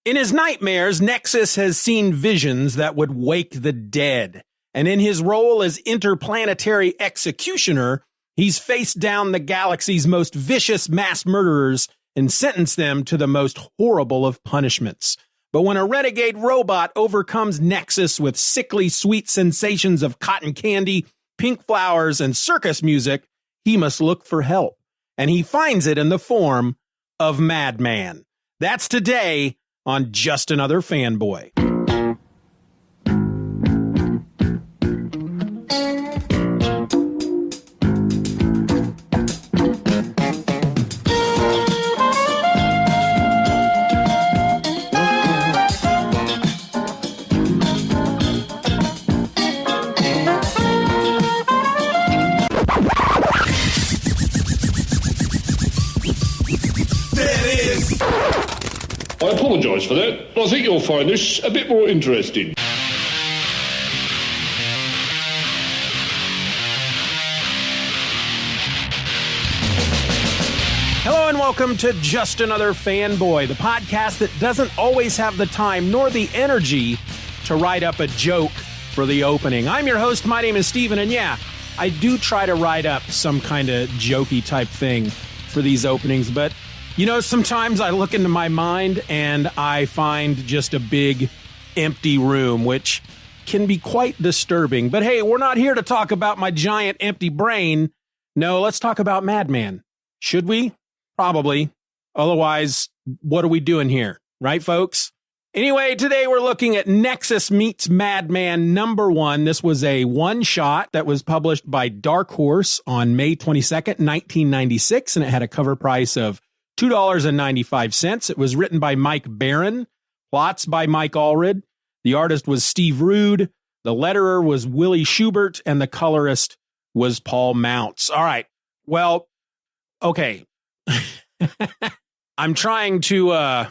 In his nightmares, Nexus has seen visions that would wake the dead. And in his role as interplanetary executioner, he's faced down the galaxy's most vicious mass murderers and sentenced them to the most horrible of punishments. But when a renegade robot overcomes Nexus with sickly sweet sensations of cotton candy, pink flowers, and circus music, he must look for help. And he finds it in the form of Madman. That's today on Just Another Fanboy. I apologise for that. I think you'll find this a bit more interesting. Hello and welcome to Just Another Fanboy, the podcast that doesn't always have the time nor the energy to write up a joke for the opening. I'm your host, my name is Steven, and yeah, I do try to write up some kind of jokey type thing for these openings, but you know, sometimes I look into my mind and I find just a big empty room, which can be quite disturbing. But hey, we're not here to talk about my giant empty brain. No, let's talk about Madman. Should we? Probably. Otherwise, what are we doing here? Right, folks? Anyway, today we're looking at Nexus Meets Madman #1. This was a one-shot that was published by Dark Horse on May 22nd, 1996, and it had a cover price of $2.95. It was written by Mike Barron, plots by Mike Allred. The artist was Steve Rude. The letterer was Willie Schubert, and the colorist was Paul Mounts. All right. Well, okay. I'm trying to, I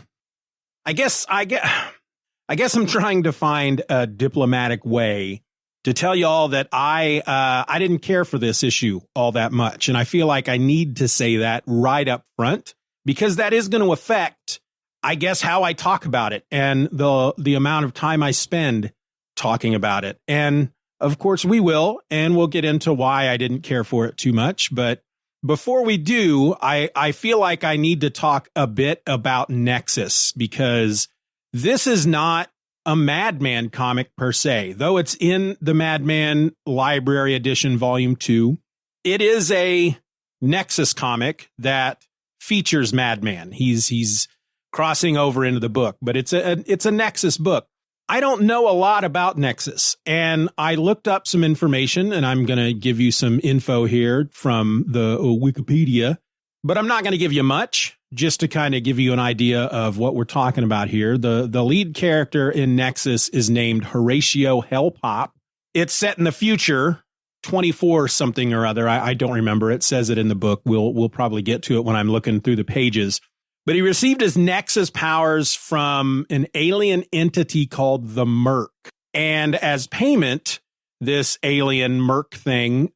guess I'm trying to find a diplomatic way to tell you all that I didn't care for this issue all that much. And I feel like I need to say that right up front, because that is going to affect, I guess, how I talk about it and the amount of time I spend talking about it. And of course we will, and we'll get into why I didn't care for it too much. But before we do, I feel like I need to talk a bit about Nexus, because this is not a Madman comic per se, though it's in the Madman Library Edition Volume 2. It is a Nexus comic that features Madman. He's crossing over into the book, but it's a Nexus book. I don't know a lot about Nexus, and I looked up some information, and I'm going to give you some info here from the Wikipedia, but I'm not going to give you much, just to kind of give you an idea of what we're talking about here. The lead character in Nexus is named Horatio Hellpop. It's set in the future, 24 something or other. I don't remember. It says it in the book. We'll probably get to it when I'm looking through the pages. But he received his Nexus powers from an alien entity called the Merc. And as payment, this alien Merc thing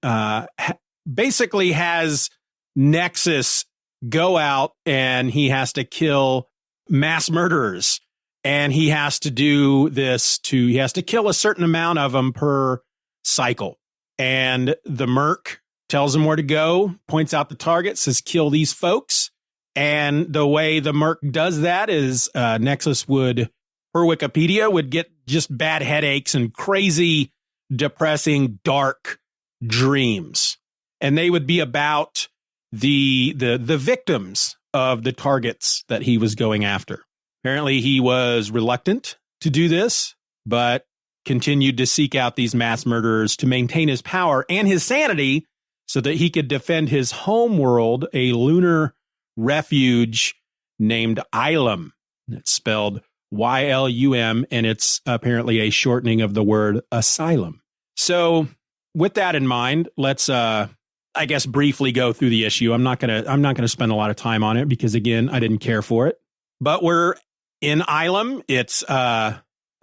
basically has Nexus go out and he has to kill mass murderers. And he has to do this he has to kill a certain amount of them per cycle. And the Merc tells him where to go, points out the target, says, kill these folks. And the way the Merc does that is Nexus would, per Wikipedia, would get just bad headaches and crazy, depressing, dark dreams. And they would be about the victims of the targets that he was going after. Apparently, he was reluctant to do this, but continued to seek out these mass murderers to maintain his power and his sanity so that he could defend his home world, a lunar refuge named Ilum. It's spelled Y-L-U-M, and it's apparently a shortening of the word asylum. So with that in mind, let's I guess briefly go through the issue. I'm not gonna spend a lot of time on it because, again, I didn't care for it. But we're in Ilum. It's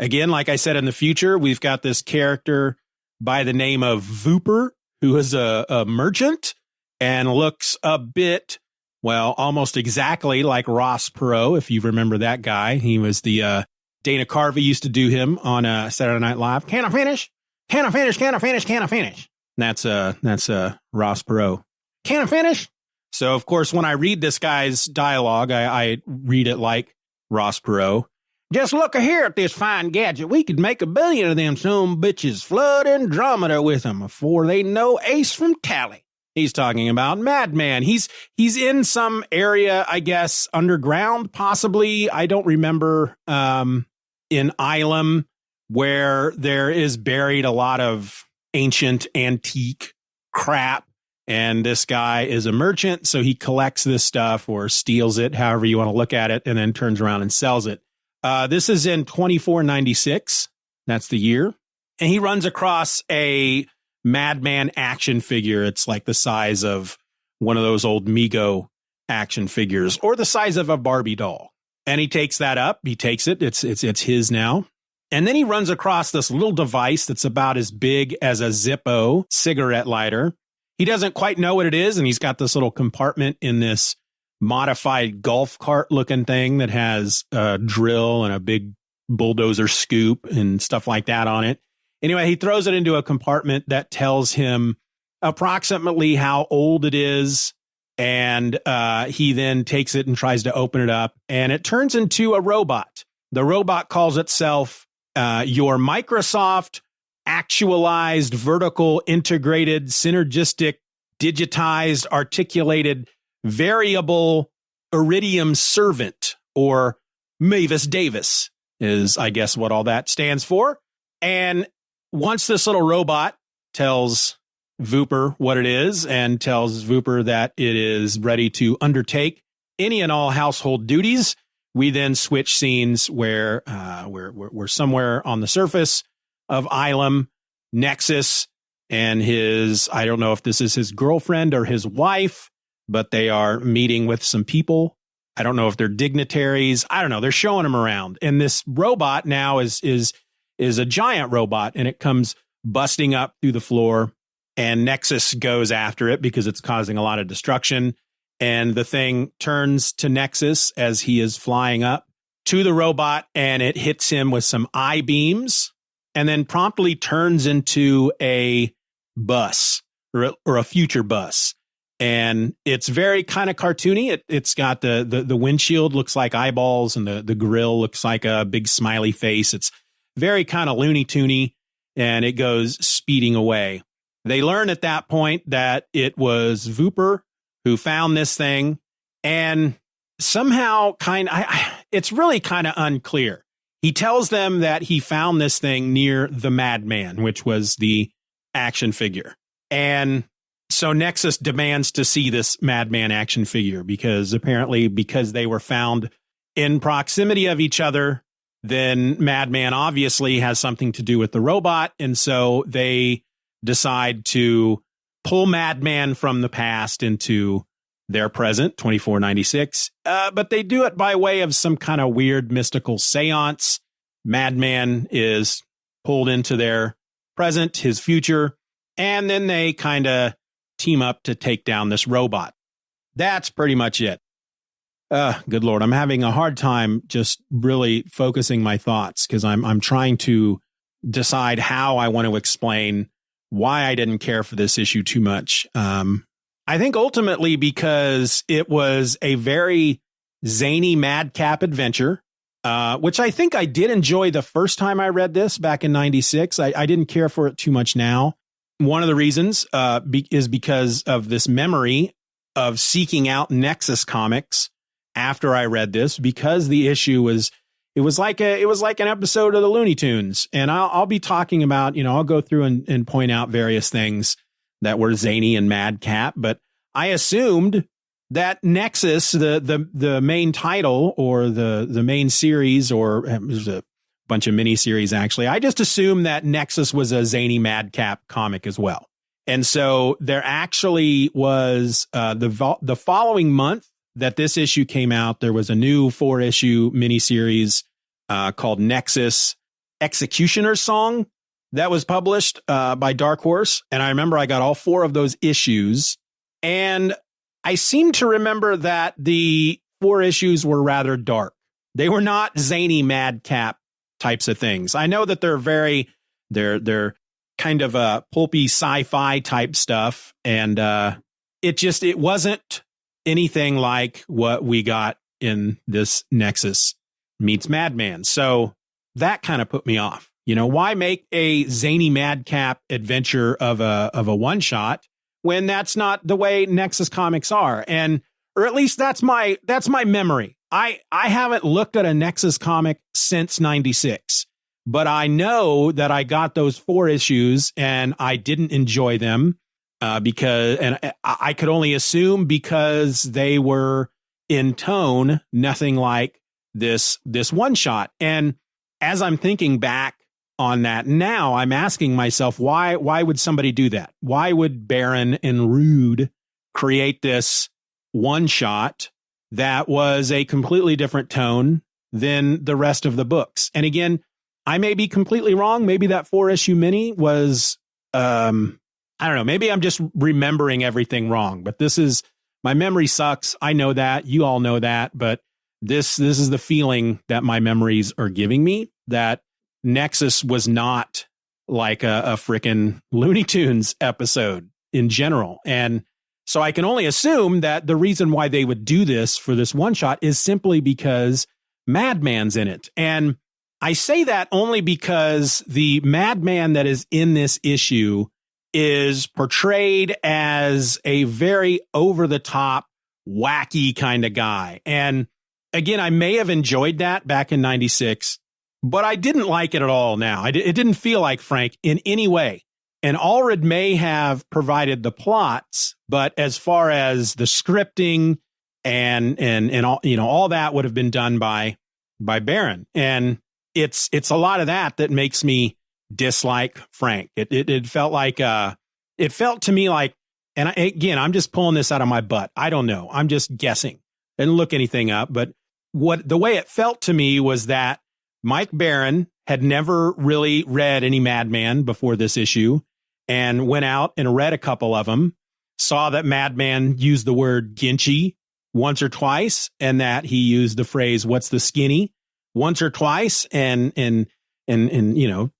again, like I said, in the future, we've got this character by the name of Vooper, who is a merchant and looks a bit Well, almost exactly like Ross Perot, if you remember that guy. He was the Dana Carvey used to do him on Saturday Night Live. Can I finish? Can I finish? Can I finish? Can I finish? That's Ross Perot. Can I finish? So, of course, when I read this guy's dialogue, I read it like Ross Perot. Just look here at this fine gadget. We could make 1 billion of them some bitches, flood Andromeda with them before they know Ace from Tally. He's talking about Madman. He's in some area, I guess, underground, possibly. I don't remember, in Ilum, where there is buried a lot of ancient, antique crap. And this guy is a merchant, so he collects this stuff or steals it, however you want to look at it, and then turns around and sells it. This is in 2496. That's the year. And he runs across a Madman action figure. It's like the size of one of those old Mego action figures or the size of a Barbie doll. And he takes that up. He takes it. It's his now. And then he runs across this little device that's about as big as a Zippo cigarette lighter. He doesn't quite know what it is. And he's got this little compartment in this modified golf cart looking thing that has a drill and a big bulldozer scoop and stuff like that on it. Anyway, he throws it into a compartment that tells him approximately how old it is. And he then takes it and tries to open it up. And it turns into a robot. The robot calls itself your Microsoft actualized, vertical, integrated, synergistic, digitized, articulated, variable iridium servant, or Mavis Davis is, I guess, what all that stands for. And once this little robot tells Vooper what it is and tells Vooper that it is ready to undertake any and all household duties, we then switch scenes where we're somewhere on the surface of Ilum. Nexus and I don't know if this is his girlfriend or his wife, but they are meeting with some people. I don't know if they're dignitaries. I don't know. They're showing him around. And this robot now is a giant robot, and it comes busting up through the floor, and Nexus goes after it because it's causing a lot of destruction. And the thing turns to Nexus as he is flying up to the robot, and it hits him with some eye beams, and then promptly turns into a bus or a future bus. And it's very kind of cartoony. It's got the windshield looks like eyeballs, and the grill looks like a big smiley face. It's very kind of Looney Toony, and it goes speeding away. They learn at that point that it was Vooper who found this thing, and somehow it's really kind of unclear. He tells them that he found this thing near the Madman, which was the action figure. And so Nexus demands to see this Madman action figure because they were found in proximity of each other, then Madman obviously has something to do with the robot. And so they decide to pull Madman from the past into their present, 2496. But they do it by way of some kind of weird mystical seance. Madman is pulled into their present, his future, and then they kind of team up to take down this robot. That's pretty much it. Good Lord, I'm having a hard time just really focusing my thoughts because I'm trying to decide how I want to explain why I didn't care for this issue too much. I think ultimately because it was a very zany madcap adventure, which I think I did enjoy the first time I read this back in 96. I didn't care for it too much now. One of the reasons is because of this memory of seeking out Nexus comics after I read this, because the issue was like an episode of the Looney Tunes. And I'll be talking about, I'll go through and point out various things that were zany and madcap, but I assumed that Nexus, the main title or the main series, or there's a bunch of mini series actually, I just assumed that Nexus was a zany madcap comic as well. And so there actually was the following month that this issue came out, there was a new 4-issue miniseries called Nexus Executioner's Song that was published by Dark Horse. And I remember I got all 4 of those issues. And I seem to remember that the 4 issues were rather dark. They were not zany madcap types of things. I know that they're kind of a pulpy sci-fi type stuff. And it wasn't anything like what we got in this Nexus meets Madman. So that kind of put me off. Why make a zany madcap adventure of a one shot when that's not the way Nexus comics are? Or at least that's my memory. I haven't looked at a Nexus comic since 96, but I know that I got those 4 issues and I didn't enjoy them because I could only assume because they were in tone, nothing like this one shot. And as I'm thinking back on that now, I'm asking myself, why would somebody do that? Why would Baron and Rude create this one shot that was a completely different tone than the rest of the books? And again, I may be completely wrong. Maybe that 4-issue mini was, I don't know, maybe I'm just remembering everything wrong, but my memory sucks. I know that. You all know that, but this is the feeling that my memories are giving me, that Nexus was not like a frickin' Looney Tunes episode in general. And so I can only assume that the reason why they would do this for this one shot is simply because Madman's in it. And I say that only because the Madman that is in this issue is portrayed as a very over-the-top, wacky kind of guy. And again, I may have enjoyed that back in 96, but I didn't like it at all now. It didn't feel like Frank in any way. And Allred may have provided the plots, but as far as the scripting and all, all that would have been done by Baron. And it's a lot of that makes me dislike Frank. It felt like, it felt to me like, and I'm just pulling this out of my butt. I don't know. I'm just guessing. Didn't look anything up, but the way it felt to me was that Mike Baron had never really read any Madman before this issue and went out and read a couple of them, saw that Madman used the word Ginchy once or twice, and that he used the phrase, "What's the skinny?" once or twice, and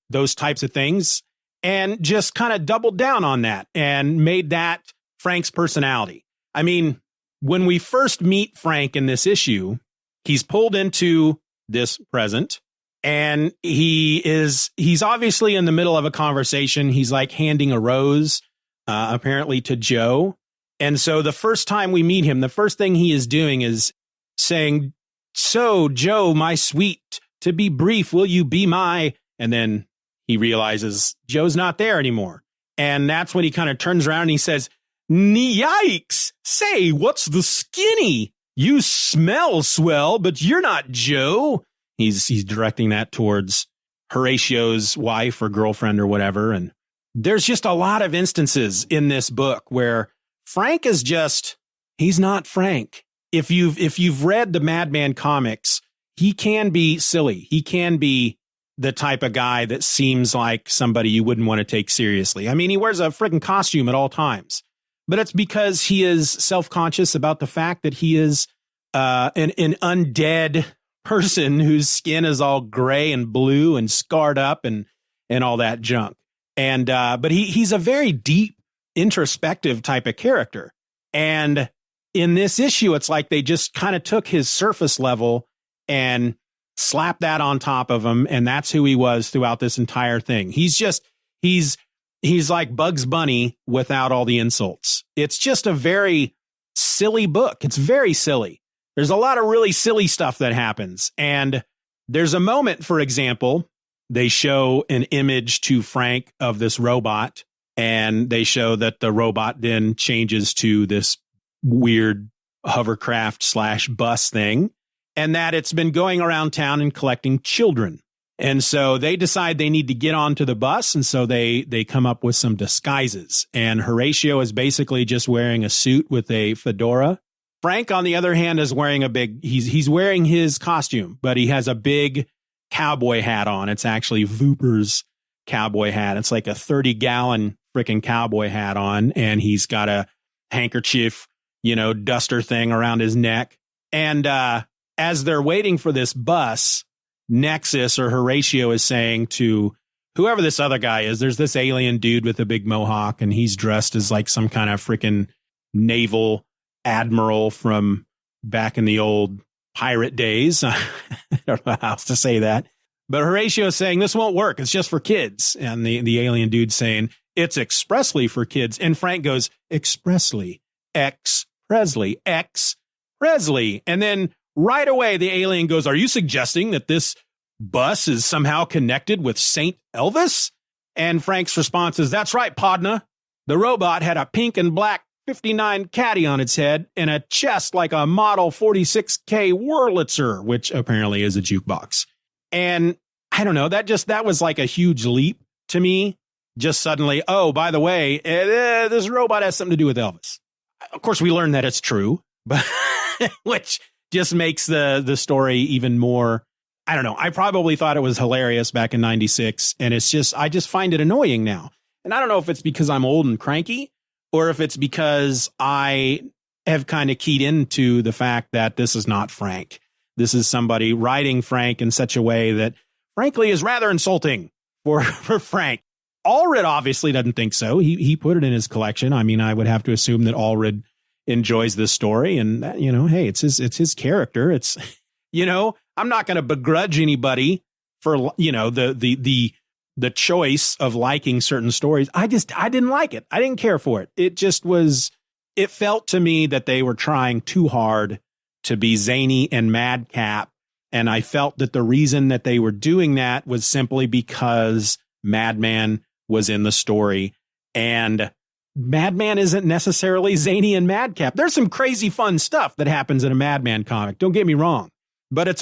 those types of things, and just kind of doubled down on that and made that Frank's personality. I mean, when we first meet Frank in this issue, he's pulled into this present, and he's obviously in the middle of a conversation. He's like handing a rose, apparently to Joe. And so the first time we meet him, the first thing he is doing is saying, "So, Joe, my sweet, to be brief, will you be my..." And then he realizes Joe's not there anymore. And that's when he kind of turns around and he says, "Yikes! Say, what's the skinny? You smell swell, but you're not Joe." He's directing that towards Horatio's wife or girlfriend or whatever. And there's just a lot of instances in this book where Frank is he's not Frank. If you've read the Madman comics, he can be silly. He can be the type of guy that seems like somebody you wouldn't want to take seriously. I mean, he wears a freaking costume at all times, but it's because he is self-conscious about the fact that he is an undead person whose skin is all gray and blue and scarred up and all that junk. And but he's a very deep, introspective type of character. And in this issue, it's like they just kind of took his surface level and slapped that on top of him, and that's who he was throughout this entire thing. He's like Bugs Bunny without all the insults. It's just a very silly book. It's very silly. There's a lot of really silly stuff that happens. And there's a moment, for example, they show an image to Frank of this robot, and they show that the robot then changes to this weird hovercraft / bus thing, and that it's been going around town and collecting children. And so they decide they need to get onto the bus. And so they come up with some disguises, and Horatio is basically just wearing a suit with a fedora. Frank, on the other hand, is wearing he's wearing his costume, but he has a big cowboy hat on. It's actually Vooper's cowboy hat. It's like a 30-gallon freaking cowboy hat on, and he's got a handkerchief duster thing around his neck. And as they're waiting for this bus, Nexus or Horatio is saying to whoever this other guy is, there's this alien dude with a big mohawk, and he's dressed as like some kind of freaking naval admiral from back in the old pirate days. I don't know how else to say that. But Horatio is saying, this won't work. It's just for kids. And the alien dude saying, it's expressly for kids. And Frank goes, expressly, X Presley, X Presley. And then right away, the alien goes, are you suggesting that this bus is somehow connected with Saint Elvis? And Frank's response is, that's right, Podna. The robot had a pink and black 59 caddy on its head and a chest like a model 46K Wurlitzer, which apparently is a jukebox. And I don't know, that was like a huge leap to me. Just suddenly, oh, by the way, this robot has something to do with Elvis. Of course, we learned that it's true, but which just makes the story even more. I don't know. I probably thought it was hilarious back in 96. And I just find it annoying now. And I don't know if it's because I'm old and cranky or if it's because I have kind of keyed into the fact that this is not Frank. This is somebody writing Frank in such a way that, frankly, is rather insulting for Frank. Allred obviously doesn't think so. He put it in his collection. I mean, I would have to assume that Allred enjoys this story, and hey, it's his character. It's I'm not going to begrudge anybody for the choice of liking certain stories. I didn't like it. I didn't care for it. It felt to me that they were trying too hard to be zany and madcap. And I felt that the reason that they were doing that was simply because Madman was in the story. And Madman isn't necessarily zany and madcap. There's some crazy fun stuff that happens in a Madman comic. Don't get me wrong. But it's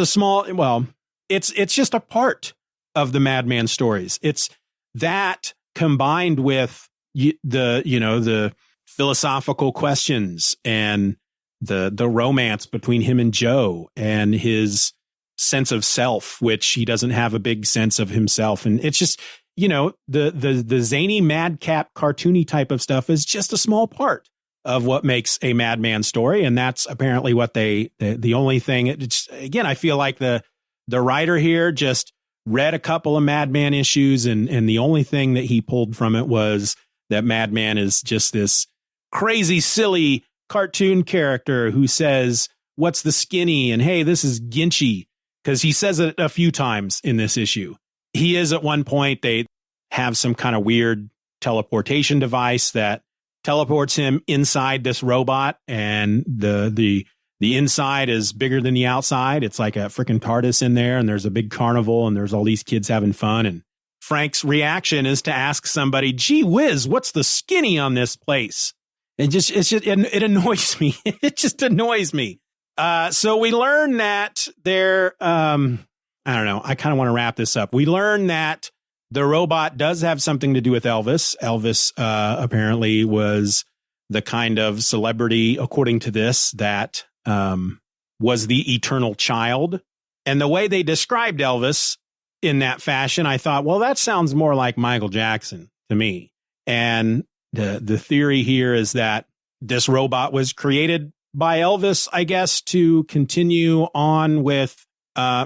it's just a part of the Madman stories. It's that combined with the philosophical questions and the romance between him and Joe and his sense of self, which he doesn't have a big sense of himself. And it's just, the zany madcap cartoony type of stuff is just a small part of what makes a Madman story. And that's apparently what the only thing. Again, I feel like the writer here just read a couple of Madman issues and the only thing that he pulled from it was that Madman is just this crazy, silly cartoon character who says, what's the skinny? And hey, this is Ginchy. Because he says it a few times in this issue. He is at one point, they have some kind of weird teleportation device that teleports him inside this robot. And the inside is bigger than the outside. It's like a freaking TARDIS in there. And there's a big carnival and there's all these kids having fun. And Frank's reaction is to ask somebody, gee whiz, what's the skinny on this place? It annoys me. It just annoys me. So we learn that I don't know. I kind of want to wrap this up. We learn that the robot does have something to do with Elvis. Elvis, apparently was the kind of celebrity, according to this, that, was the eternal child. And the way they described Elvis in that fashion, I thought, well, that sounds more like Michael Jackson to me. And the theory here is that this robot was created by Elvis, I guess, to continue on with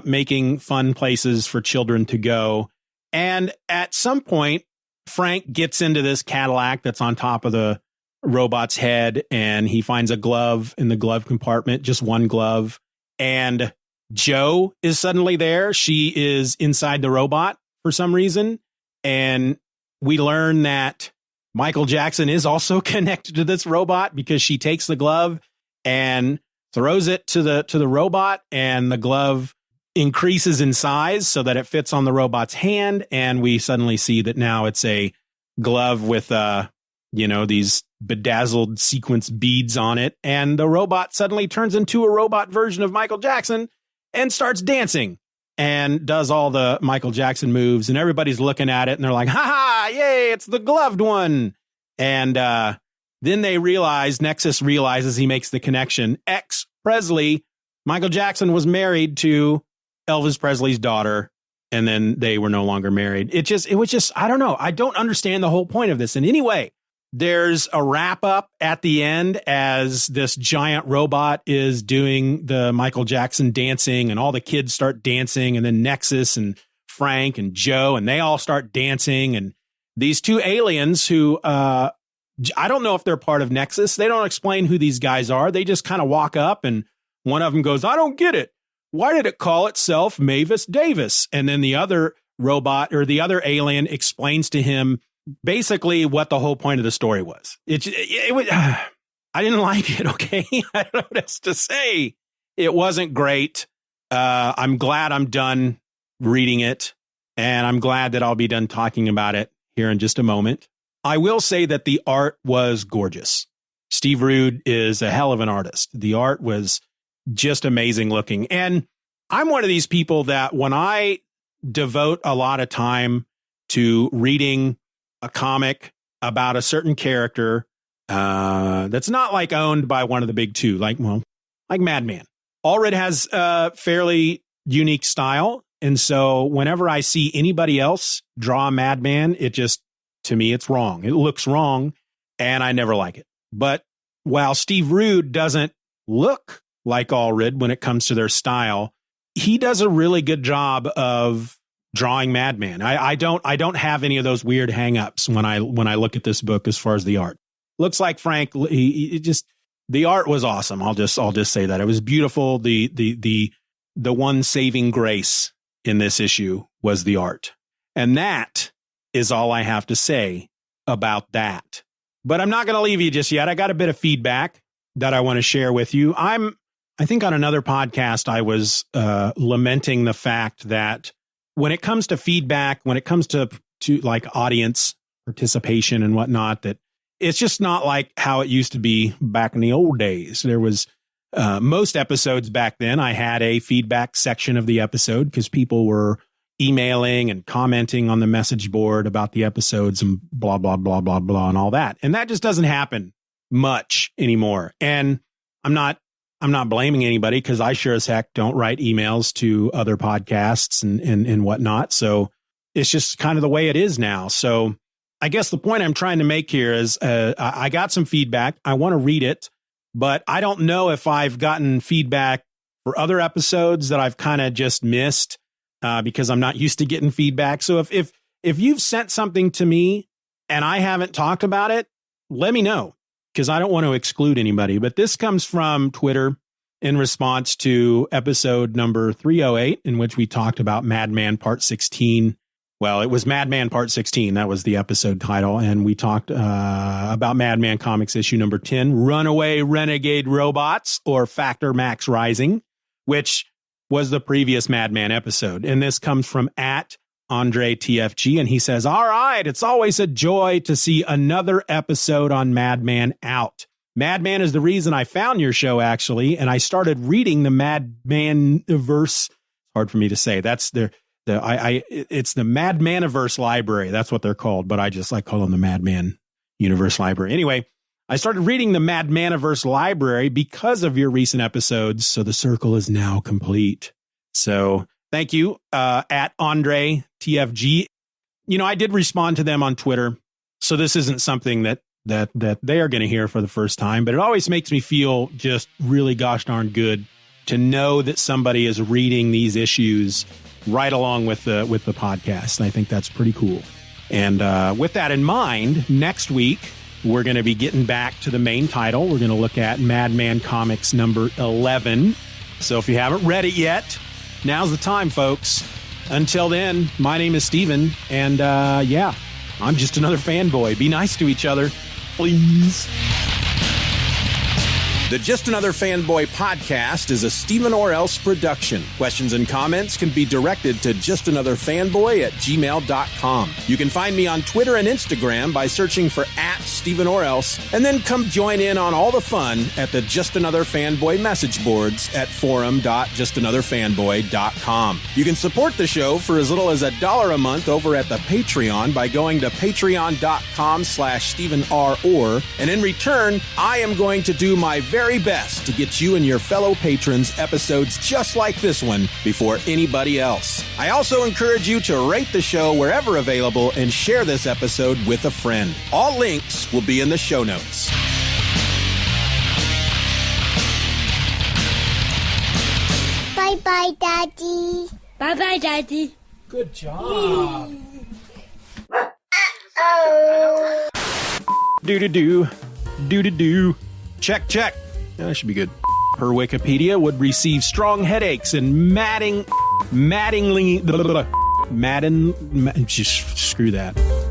making fun places for children to go. And at some point, Frank gets into this Cadillac that's on top of the robot's head, and he finds a glove in the glove compartment, just one glove. And Joe is suddenly there. She is inside the robot for some reason. And we learn that Michael Jackson is also connected to this robot because she takes the glove and throws it to the robot, and the glove increases in size so that it fits on the robot's hand. And we suddenly see that now it's a glove with, these bedazzled sequence beads on it. And the robot suddenly turns into a robot version of Michael Jackson and starts dancing and does all the Michael Jackson moves. And everybody's looking at it and they're like, ha ha, yay, it's the gloved one. And, then Nexus realizes, he makes the connection. X Presley, Michael Jackson was married to Elvis Presley's daughter, and then they were no longer married. It was just, I don't know. I don't understand the whole point of this in any way. There's a wrap up at the end as this giant robot is doing the Michael Jackson dancing, and all the kids start dancing, and then Nexus and Frank and Joe, and they all start dancing. And these two aliens who, I don't know if they're part of Nexus. They don't explain who these guys are. They just kind of walk up, and one of them goes, "I don't get it. Why did it call itself Mavis Davis?" And then the other robot, or the other alien, explains to him basically what the whole point of the story was. It was, I didn't like it. Okay. I don't know what else to say. It wasn't great. I'm glad I'm done reading it, and I'm glad that I'll be done talking about it here in just a moment. I will say that the art was gorgeous. Steve Rude is a hell of an artist. The art was just amazing looking. And I'm one of these people that when I devote a lot of time to reading a comic about a certain character that's not like owned by one of the big two, like Madman. Allred has a fairly unique style. And so whenever I see anybody else draw a Madman, it just, to me, it's wrong. It looks wrong, and I never like it. But while Steve Rude doesn't look like Allred when it comes to their style, he does a really good job of drawing Madman. I don't have any of those weird hangups when I look at this book as far as the art. Looks like Frank. The art was awesome. I'll just say that it was beautiful. The one saving grace in this issue was the art, and that is all I have to say about that. But I'm not going to leave you just yet. I got a bit of feedback that I want to share with you. I think on another podcast I was lamenting the fact that when it comes to feedback, when it comes to like audience participation and whatnot, that it's just not like how it used to be back in the old days. There was most episodes back then, I had a feedback section of the episode because people were emailing and commenting on the message board about the episodes and blah, blah, blah, blah, blah, and all that. And that just doesn't happen much anymore. And I'm not blaming anybody, because I sure as heck don't write emails to other podcasts and whatnot. So it's just kind of the way it is now. So I guess the point I'm trying to make here is I got some feedback. I want to read it, but I don't know if I've gotten feedback for other episodes that I've kind of just missed because I'm not used to getting feedback. So if you've sent something to me and I haven't talked about it, let me know, because I don't want to exclude anybody. But this comes from Twitter in response to episode number 308, in which we talked about Madman Part 16. Well, it was Madman Part 16. That was the episode title. And we talked about Madman Comics issue number 10, Runaway Renegade Robots, or Factor Max Rising, which was the previous Madman episode. And this comes from @AndreTFG, and he says, "All right, it's always a joy to see another episode on Madman out. Madman is the reason I found your show, actually, and I started reading the Madman-verse." Hard for me to say. That's it's the Madmaniverse Library. That's what they're called, but I call them the Madman Universe Library. Anyway, I started reading the Madmaniverse Library because of your recent episodes, so the circle is now complete. So thank you, @AndreTFG. I did respond to them on Twitter, so this isn't something that they are going to hear for the first time, but it always makes me feel just really gosh darn good to know that somebody is reading these issues right along with the podcast. I think that's pretty cool. And with that in mind, next week, we're going to be getting back to the main title. We're going to look at Madman Comics number 11. So if you haven't read it yet, now's the time, folks. Until then, my name is Steven, and I'm just another fanboy. Be nice to each other, please. The Just Another Fanboy podcast is a Stephen or Else production. Questions and comments can be directed to justanotherfanboy@gmail.com. You can find me on Twitter and Instagram by searching for @Stephen or Else, and then come join in on all the fun at the Just Another Fanboy message boards at forum.justanotherfanboy.com. You can support the show for as little as $1 a month over at the Patreon by going to patreon.com/StephenROr, and in return, I am going to do my very very best to get you and your fellow patrons episodes just like this one before anybody else. I also encourage you to rate the show wherever available and share this episode with a friend. All links will be in the show notes. Bye-bye, Daddy. Bye-bye, Daddy. Good job. Oh. Do-do-do. Do-do-do. Check, check. Yeah, that should be good. Her Wikipedia would receive strong headaches and just screw that.